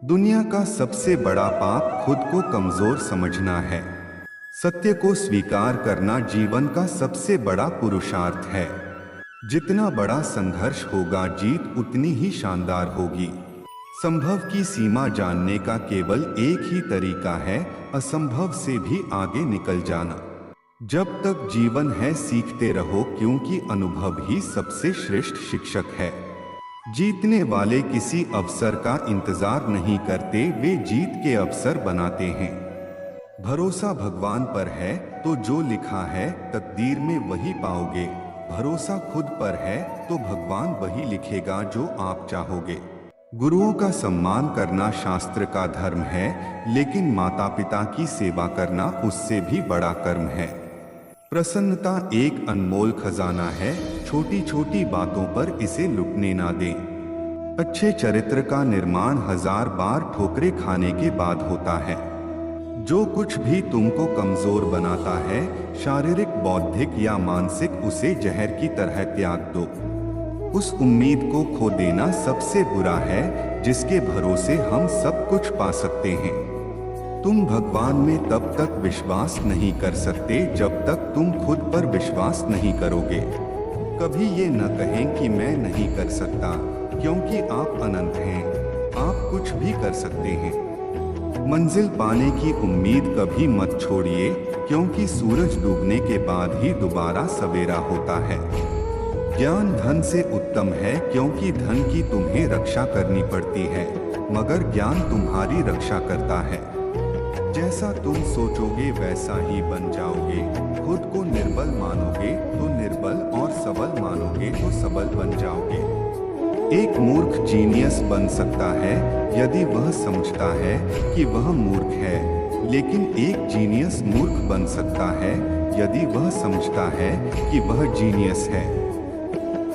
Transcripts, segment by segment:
दुनिया का सबसे बड़ा पाप खुद को कमजोर समझना है। सत्य को स्वीकार करना जीवन का सबसे बड़ा पुरुषार्थ है। जितना बड़ा संघर्ष होगा, जीत उतनी ही शानदार होगी। संभव की सीमा जानने का केवल एक ही तरीका है, असंभव से भी आगे निकल जाना। जब तक जीवन है सीखते रहो, क्योंकि अनुभव ही सबसे श्रेष्ठ शिक्षक है। जीतने वाले किसी अवसर का इंतजार नहीं करते, वे जीत के अवसर बनाते हैं। भरोसा भगवान पर है तो जो लिखा है तकदीर में वही पाओगे। भरोसा खुद पर है तो भगवान वही लिखेगा जो आप चाहोगे। गुरुओं का सम्मान करना शास्त्र का धर्म है, लेकिन माता पिता की सेवा करना उससे भी बड़ा कर्म है। प्रसन्नता एक अनमोल खजाना है, छोटी छोटी बातों पर इसे लुटने ना दें। अच्छे चरित्र का निर्माण 1000 बार ठोकरे खाने के बाद होता है। जो कुछ भी तुमको कमजोर बनाता है, शारीरिक, बौद्धिक या मानसिक, उसे जहर की तरह त्याग दो। उस उम्मीद को खो देना सबसे बुरा है जिसके भरोसे हम सब कुछ पा सकते हैं। तुम भगवान में तब तक विश्वास नहीं कर सकते जब तक तुम खुद पर विश्वास नहीं करोगे। कभी ये न कहें कि मैं नहीं कर सकता, क्योंकि आप अनंत हैं, आप कुछ भी कर सकते हैं। मंजिल पाने की उम्मीद कभी मत छोड़िए, क्योंकि सूरज डूबने के बाद ही दोबारा सवेरा होता है। ज्ञान धन से उत्तम है, क्योंकि धन की तुम्हें रक्षा करनी पड़ती है, मगर ज्ञान तुम्हारी रक्षा करता है। जैसा तुम सोचोगे वैसा ही बन जाओगे। खुद को निर्बल मानोगे तो निर्बल, और सबल मानोगे तो सबल बन जाओगे। एक मूर्ख जीनियस बन सकता है यदि वह समझता है कि वह मूर्ख है, लेकिन एक जीनियस मूर्ख बन सकता है यदि वह समझता है कि वह जीनियस है।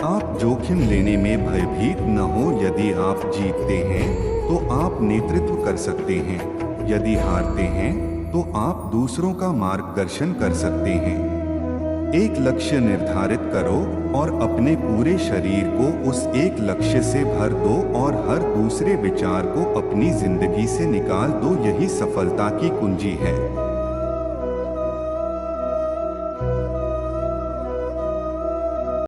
आप जोखिम लेने में भयभीत न हो। यदि आप जीतते हैं तो आप नेतृत्व कर सकते हैं, यदि हारते हैं तो आप दूसरों का मार्गदर्शन कर सकते हैं। एक लक्ष्य निर्धारित करो और अपने पूरे शरीर को उस एक लक्ष्य से भर दो, और हर दूसरे विचार को अपनी जिंदगी से निकाल दो। यही सफलता की कुंजी है।